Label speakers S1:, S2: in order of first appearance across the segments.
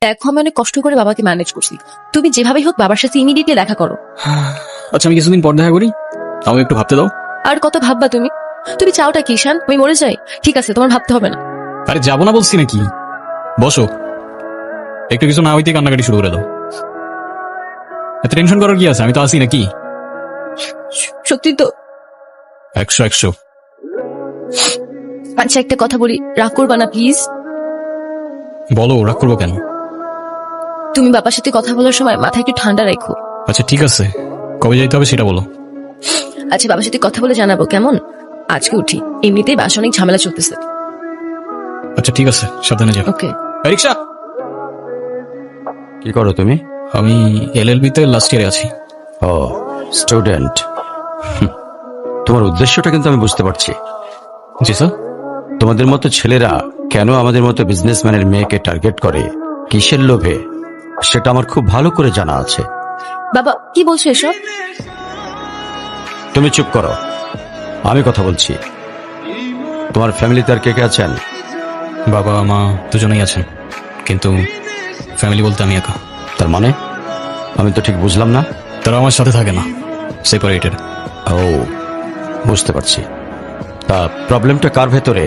S1: দেখো আমি অনেক কষ্ট করে বাবাকে ম্যানেজ করছি, তুমি যেভাবেই হোক বাবার সাথে ইমিডিয়েটলি দেখা করো।
S2: আচ্ছা আমি কিছুদিন পর দেখা করি, আমাকে একটু ভাবতে দাও।
S1: আর কত ভাববা তুমি? তুমি চাওটা কি ঈশান, আমি মরে যাই? ঠিক আছে, তোমার ভাবতে হবে না।
S2: আরে যাবো না বলছি নাকি, বসো। একটু কিছু না হইতে কান্নাকাটি শুরু করে দাও। এত টেনশন করার কি আছে, আমি তো আছি নাকি।
S1: সত্যি তো?
S2: 100
S1: আচ্ছা একটা কথা বলি, রাগ করবা না প্লিজ।
S2: বলো, রাগ করবো কেন?
S1: তুমি বাবার সাথে কথা বলার সময় মাথা একটু ঠান্ডা রাখো।
S2: আচ্ছা ঠিক আছে, কবে যাইতে হবে সেটা বলো।
S1: আচ্ছা বাবার সাথে কথা বলে জানাবো কেমন? আজকে উঠি, এমনিতেই বাসা অনেক ঝামেলা চলতেছে।
S2: আচ্ছা ঠিক আছে, সাবধানে যাও।
S1: ওকে।
S2: রিক্সা।
S3: কি করো তুমি?
S2: আমি এলএলবি তে লাস্ট ইয়ারে আছি।
S3: ও স্টুডেন্ট। তোমার উদ্দেশ্যটা কিন্তু আমি বুঝতে পারছি।
S2: জি স্যার।
S3: তোমাদের মতো ছেলেরা কেন আমাদের মতো বিজনেসম্যানের মেয়েকে টার্গেট করে, কিসের লোভে, সেটা আমার খুব ভালো করে জানা আছে।
S1: বাবা কি বলছো এসব?
S3: তুমি চুপ করো, আমি কথা বলছি। তোমার ফ্যামিলিতে আর কে কে আছেন?
S2: বাবা মা দুজনেই আছেন, কিন্তু ফ্যামিলি বলতে আমি একা।
S3: তার মানে আমি তো ঠিক বুঝলাম না।
S2: তারা আমার সাথে থাকে না, সেপারেটেড।
S3: ও বুঝতে পারছি। তা প্রবলেমটা কার ভেতরে?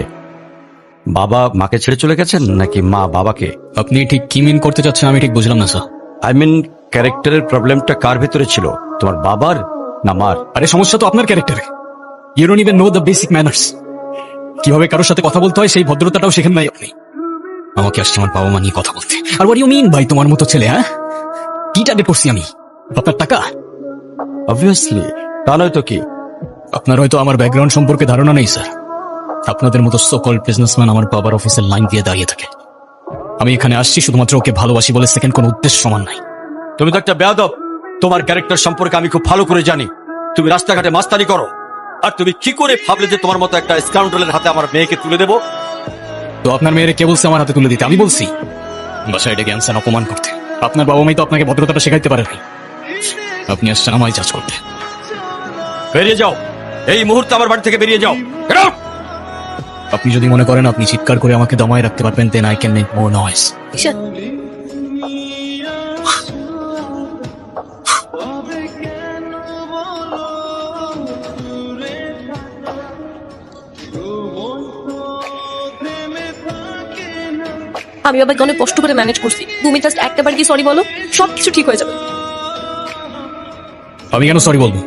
S3: বাবা মাকে ছেড়ে চলে গেছেন নাকি মা বাবাকে?
S2: আপনি ঠিক কি মিন করতে চাচ্ছেন আমি ঠিক বুঝলাম না স্যার।
S3: আই মিন ক্যারেক্টারের প্রবলেমটা কার ভেতরে ছিল, তোমার বাবার না মার?
S2: আরে সমস্যা তো আপনার ক্যারেক্টারে। You don't even know the basic manners. কিভাবে কারোর সাথে কথা বলতে হয় সেই ভদ্রতাটাও শেখেন নাই আপনি। আমাকে আসছে আমার বাবা মা নিয়ে কথা বলতে। আর হোয়াট ইউ মিন ভাই, তোমার মতো ছেলে? হ্যাঁ, কি টার্গেট করছি আমি? আপনার টাকা?
S3: অবভিয়াসলি, তা নয় তো কি।
S2: আপনার হয়তো আমার ব্যাকগ্রাউন্ড সম্পর্কে ধারণা নেই স্যার। আপনাদের মতো সো কল্ড বিজনেসম্যান আমার বাবার অফিসের লাইন দিয়ে দাঁড়িয়ে থাকে। আমি এখানে আসছি শুধুমাত্র ওকে ভালোবাসি বলে, সেকেন্ড কোনো উদ্দেশ্য সমান নাই।
S3: তুমি তো একটা বেয়াদব। তোমার ক্যারেক্টার সম্পর্কে আমি খুব ভালো করে জানি। তুমি রাস্তাঘাটে মাস্তানি করো, আর তুমি কি করে ভাবলে যে তোমার মতো একটা স্কাউন্ডারের হাতে আমার মেয়েকে তুলে দেবো?
S2: তো আপনার মেয়েরে কে বলছে আমার হাতে তুলে দিতে? আমি বলছি? বাসায় ডেকে আনছেন অপমান করতে। আপনার বাবা মাই তো আপনাকে ভদ্রতাটা শেখাইতে পারে নাই। আপনি আসছেন আমায় জাজ করতে।
S3: বেরিয়ে যাও, এই মুহূর্তে আমার বাড়ি থেকে বেরিয়ে যাও। Get out!
S2: আপনি যদি মনে করেন আপনি চিৎকার করে আমাকে দমায় রাখতে পারবেন, then I can make more noise.
S1: Ishaan আমি বাবাকে অনেক কষ্ট করে ম্যানেজ করছি, তুমি জাস্ট একটাবার কি সরি বলো, সবকিছু ঠিক হয়ে যাবে।
S2: আমি কেন সরি বলবো?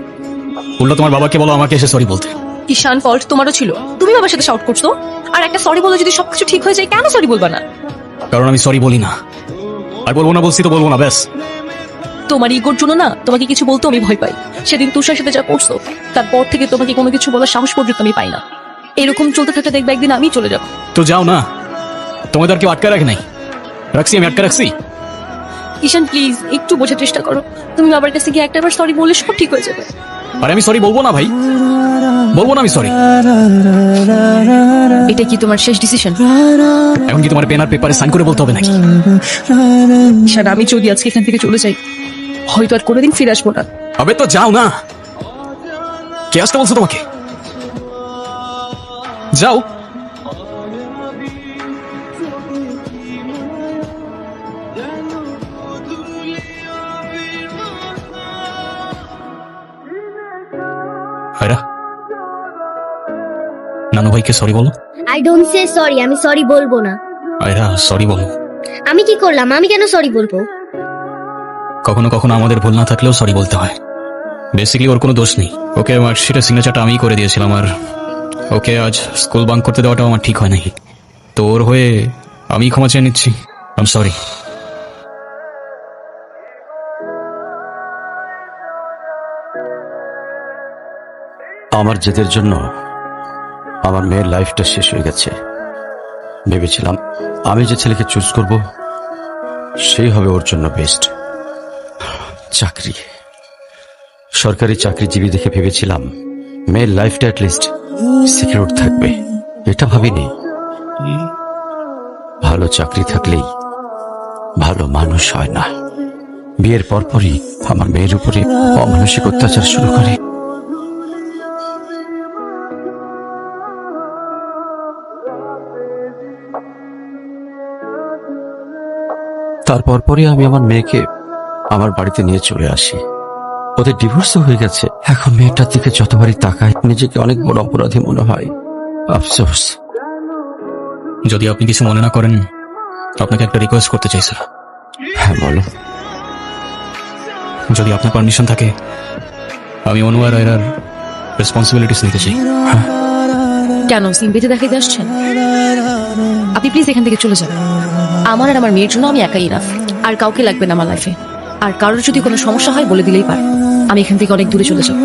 S2: উল্টো তোমার বাবাকে বলো আমাকে এসে সরি বলতে।
S1: ঈশান ফল্ট তোমারও ছিল, তুমি বাবার সাথে শাউট করছো। আর একটা সরি বলে যদি সবকিছু ঠিক হয়ে যায়, কেন সরি বলবা না?
S2: কারণ আমি সরি বলি না। আর বলবো না বলছি তো বলবো না, ব্যাস।
S1: তোমার ইগোর জন্য না তোমাকে কিছু বলতে আমি ভয় পাই। সেদিন তুষার সাথে যা করছো, তারপর থেকে তোমাকে কোনো কিছু বলার সাহস পর্যন্ত আমি পাই না। এরকম চলতে থাকতে দেখবে একদিন আমি চলে যাবো।
S2: তো যাও না, তোমাদের আর কেউ আটকে রাখে নাই। রাখছি, আমি আটকে রাখছি।
S1: ঈশান প্লিজ একটু বোঝার চেষ্টা করো, তুমি বাবার কাছে গিয়ে একটাবার সরি বললে সব ঠিক হয়ে যাবে।
S2: আরে আমি সরি বলবো না ভাই, বলবো না আমি সরি।
S1: এটা কি তোমার শেষ ডিসিশন?
S2: এখন কি তোমার পেন আর পেপারে সাইন করে বলতে হবে নাকি?
S1: ঈশান আমি যদি আজকে এখান থেকে চলে যাই, হয়তো আর কোনোদিন ফিরে আসবো না।
S2: আবে তো যাও না, কে আসতে বলছো তোমাকে? যাও। হায়রা, নানু ভাইকে সরি বলো।
S4: আই ডোন্ট সে সরি, আমি সরি বলবো না।
S2: আয়রা সরি বলো।
S4: আমি কি করলাম? আমি কেন সরি বলবো?
S2: কখনো কখনো আমাদের ভুল না থাকলেও সরি বলতে হয়। বেসিক্যালি ওর কোনো দোষ নেই। ওকে মার্কশিটের সিগনেচারটা আমিই করে দিয়েছিলাম, আর ওকে আজ স্কুল বাঙ্ক করতে দেওয়াটাও আমার ঠিক হয় নাই। তো ওর হয়ে আমি ক্ষমা চেয়ে নিচ্ছি। I am sorry.
S3: আমার জেদের জন্য আমার মেয়ের লাইফটা শেষ হয়ে গেছে। ভেবেছিলাম আমি যে ছেলেকে চুজ করব সেই হবে ওর জন্য বেস্ট। চাকরি, সরকারি চাকরিজীবী দেখে ভেবেছিলাম মেয়ের লাইফটা অ্যাটলিস্ট সিকিউর থাকবে। এটা ভাবিনি ভালো চাকরি থাকলেই ভালো মানুষ হয় না। বিয়ের পরপরই আমার মেয়ের উপরে অমানসিক অত্যাচার শুরু করে। তারপর পরই আমি আমার মেয়েকে আমার বাড়িতে নিয়ে চলে আসি। ওদের ডিভোর্সও হয়ে গেছে। এখন মেয়েটার দিকে যতবারই তাকায় নিজেকে অনেক বড় অপরাধী মনে হয়। আফসোস।
S2: যদি আপনি কিছু মনে না করেন, আপনাকে একটা রিকোয়েস্ট করতে চাই স্যার।
S3: হ্যাঁ বলো।
S2: যদি আপনার পারমিশন থাকে, আমি অনু আর আয়রার রেসপন্সিবিলিটিস নিতে চাই।
S1: কেন সিম বেঁধে দেখাইতে আসছেন? আপনি প্লিজ এখান থেকে চলে যান। আমার আর আমার মেয়ের জন্য আমি একাই না, আর কাউকে লাগবে না আমার লাইফে। আর কারোর যদি কোনো সমস্যা হয় বলে দিলেই পারে। আমি এখান থেকে অনেক দূরে চলে যাব।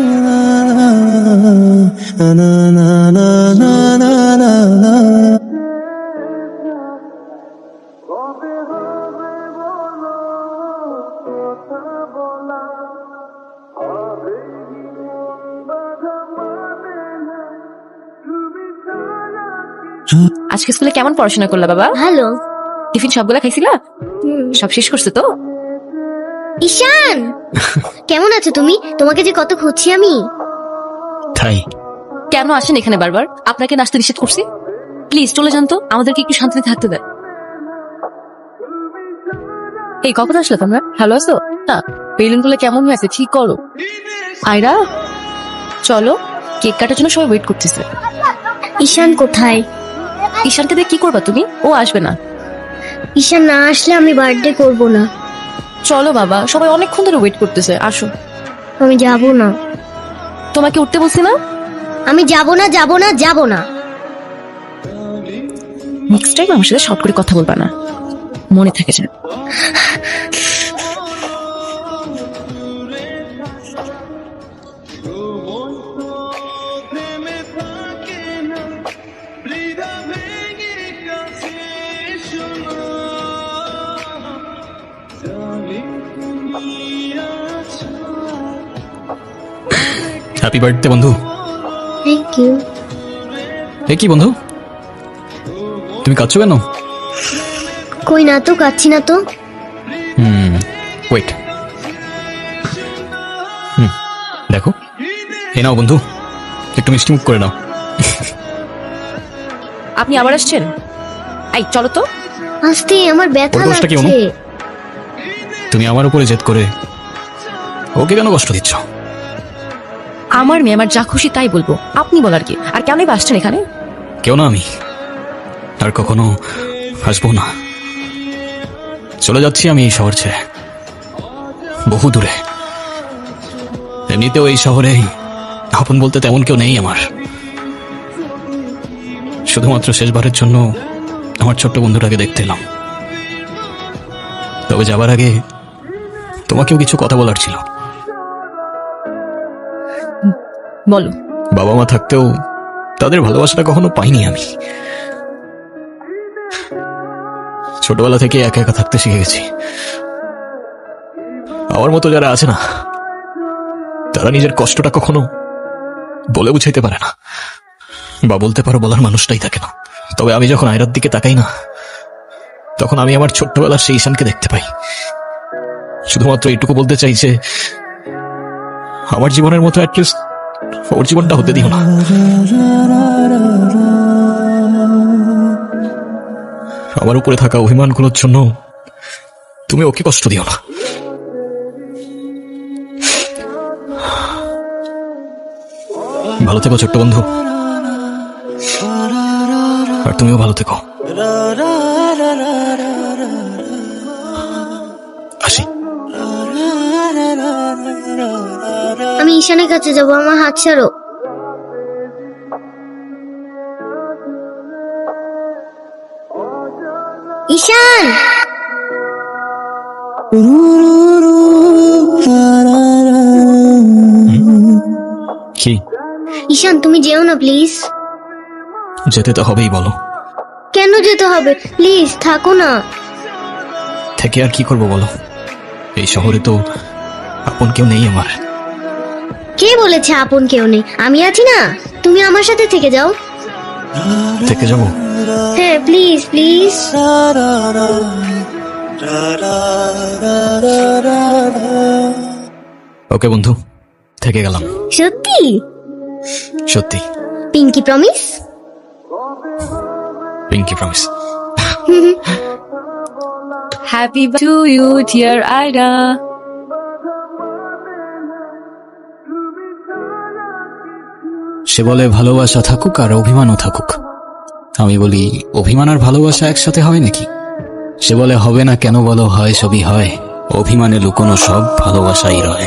S1: আজকে স্কুলে কেমন পড়াশোনা করলা বাবা?
S4: ভালো।
S1: টিফিন সবগুলা খাইছিলা? সব শেষ করছে তো?
S4: ঈশান, কেমন আছো তুমি? তোমাকে যে কত খুঁজছি আমি।
S2: তাই
S1: কেন আসেন এখানে বারবার? আপনাকে নাচতে নিষেধ করছি? প্লিজ চলে যান তো, আমাদেরকে একটু শান্তিতে থাকতে দেন। এই কখন আসলে তোমরা? ভালো আছো? না, বেলুন গুলো কেমন হয়েছে ঠিক করো। আয়রা চলো, কেক কাটার জন্য সবাই ওয়েট করতেছে।
S4: ঈশান কোথায়?
S1: ঈশানকে দিয়ে কি করবা তুমি? ও আসবে না।
S4: ঈশান না আসলে আমি বার্থডে করব না।
S1: চলো বাবা, সবাই অনেকক্ষণ ধরে ওয়েট করতেছে, আসো।
S4: আমি যাব না।
S1: তোমাকে উঠতে বলছি না?
S4: আমি যাব না, যাব না, যাব না।
S1: নেক্সট টাইম আমার সাথে শর্ট করে কথা বলবা না, মনে থাকে যেন।
S2: হ্যাপি বার্থডে বন্ধু।
S4: Thank you.
S2: এ কি বন্ধু, তুমি কাঁদছো কেন?
S4: কই না তো, কাচ্ছি না তো।
S2: ওয়েট। দেখো, এ নাও বন্ধু, একটু মিষ্টি মুখ করে নাও।
S1: আপনি আবার আসছেন? এই চলো তো।
S4: আস্তে, আমার ব্যথা
S2: ওর দোষটা কি অনু?
S4: লাগছে।
S2: তুমি আমার উপরে জেদ করে ওকে কেন কষ্ট দিচ্ছ?
S1: আমার মেয়ে আমার যা খুশি তাই বলবো, আপনি বলার কি? আর কেনই বা আসছেন এখানে?
S2: কেউ না, আমি আর কখনো আসবো না। চলে যাচ্ছি আমি এই শহর ছেড়ে, বহু দূরে। এমনিতেও এই শহরে আপন বলতে তেমন কেউ নেই আমার। শুধুমাত্র শেষবারের জন্য আমার ছোট্ট বন্ধুটাকে দেখতে এলাম। তবে যাবার আগে তোমাকেও কিছু কথা বলার ছিল।
S1: বলো।
S2: বাবা মা থাকতেও তাদের ভালোবাসাটা কখনো পাইনি আমি। ছোটবেলা থেকে একা একা থাকতে শিখে গেছি। আমার মতো যারা আছে না, তারা নিজের কষ্টটা কখনো বলে বুঝাইতে পারে না, বা বলতে পারো বলার মানুষটাই থাকে না। তবে আমি যখন আয়রার দিকে তাকাই না, তখন আমি আমার ছোট্টবেলার সেই ঈশানকে দেখতে পাই। শুধুমাত্র এইটুকু বলতে চাই যে আমার জীবনের মতো অ্যাটলিস্ট ওর জীবনটা হতে দিও না। আমার উপরে থাকা অভিমানগুলোর জন্য তুমি ওকে কষ্ট দিও না। ভালো থেকো ছোট্ট বন্ধু, আর তুমিও ভালো থেকো। আসি।
S4: আমি ঈশানের কাছে যাব, আমার হাত ছাড়ো। ঈশান,
S2: কি?
S4: ঈশান তুমি যেও না প্লিজ।
S2: যেতে তো হবেই, বলো।
S4: কেন যেতে হবে? প্লিজ থাকো না।
S2: থেকে আর কি করবো বলো? এই শহরে তো আপন কেউ নেই আমার।
S4: কে বলেছে আপন কেউ নেই? আমি আছি না, তুমি আমার সাথে থেকে যাও।
S2: থেকে যাবো?
S4: হ্যাঁ প্লিজ প্লিজ।
S2: ওকে বন্ধু, থেকে গেলাম।
S4: সত্যি?
S2: সত্যি।
S4: Pinky promise?
S2: Pinky promise.
S1: Happy to you dear Ayra.
S2: সে বলে ভালোবাসা থাকুক আর অভিমানও থাকুক। আমি বলি অভিমান আর ভালোবাসা একসাথে হয় নাকি? সে বলে হবে না কেন বলো, হয় সবই হয়, অভিমানে লুকোনো সব ভালোবাসাই রয়।